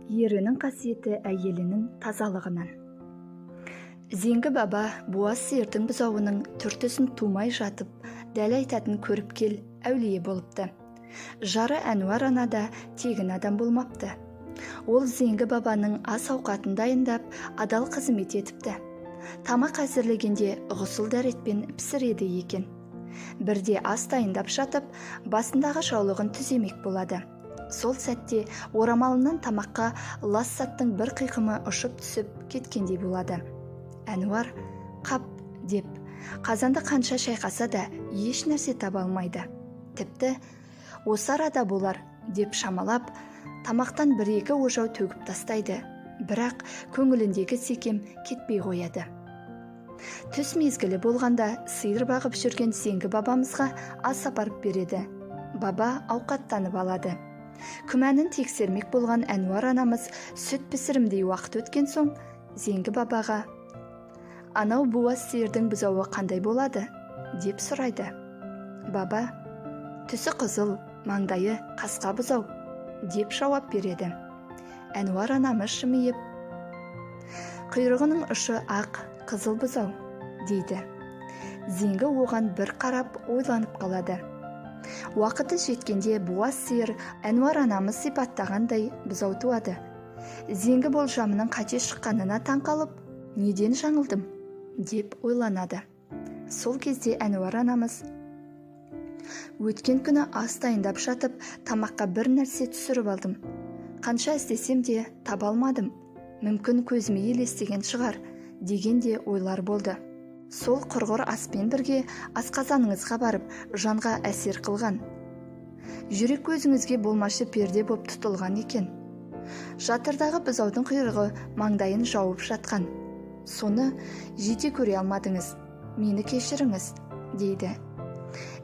Ерінің қасиеті әйелінің тазалығынан. Зеңгі баба буаз сиырдың бұзауының түртісін тумай жатып, дәл айтатын көріп кел әулие болыпты. Жары Әнуар ана да тегін адам болмапты. Ол Зеңгі бабаның ас ауқатын дайындап, адал қызмет етіпті. Тамақ әзірлегенде ғұсыл дәретпен пісіреді екен. Бірде ас дайындап жатып, басындағы жаулығын түземек болады. Сол сәтте орамалынан тамаққа лас саттың бір қиқымы ұшып түсіп кеткендей болады. Әнуар қап деп қазанды қанша шайқаса да еш нәрсе таба алмайды. Тіпті осы арада болар деп шамалап, тамақтан бір-екі ожау төгіп тастайды, бірақ көңіліндегі секем кетпей қояды. Түс мезгілі болғанда сиыр бағып жүрген Зеңгі бабамызға ас апарып береді. Баба ауқаттанып алады. Күмәнін тексермек болған Әнуар анамыз сүт пісірімдей уақыт өткен соң Зеңгі бабаға «Анау буаз сиырдың бұзауы қандай болады?» деп сұрайды. Баба «Түсі қызыл, маңдайы қасқа бұзау» деп жауап береді. Әнуар анамыз жымиып «Құйрығының ұшы ақ, қызыл бұзау» дейді. Зеңгі оған бір қарап ойланып қалады. Уақыты жеткенде буаз сиыр Әнуар анамыз сипаттағандай бұзау туады. Зеңгі болжамының қате шыққанына таң қалып, неден жаңылдым деп ойланады. Сол кезде Әнуар анамыз өткен күні ас дайындап жатып, тамаққа бір нәрсе түсіріп алдым. Қанша іздесем де таба алмадым. Мүмкін көзіме елестеген шығар дегенде ойлар болды. Сол құрғыр аспен бірге асқазаныңызға барып, жанға әсер қылған. Жүрек көзіңізге болмашы перде боп тұтылған екен. Жатырдағы бұзаудың құйрығы маңдайын жауып жатқан. Соны жете көре алмадыңыз. Мені кешіріңіз, дейді.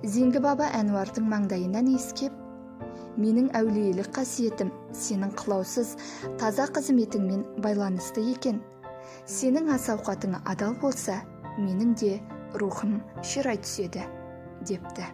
Зеңгі баба Әнуардың маңдайынан иіскеп, менің әулиелік қасиетім сенің қылаусыз, таза қызметіңмен байланысты екен. Сенің ас ауқатың адал болса, менің де рухым ширай түседі, депті.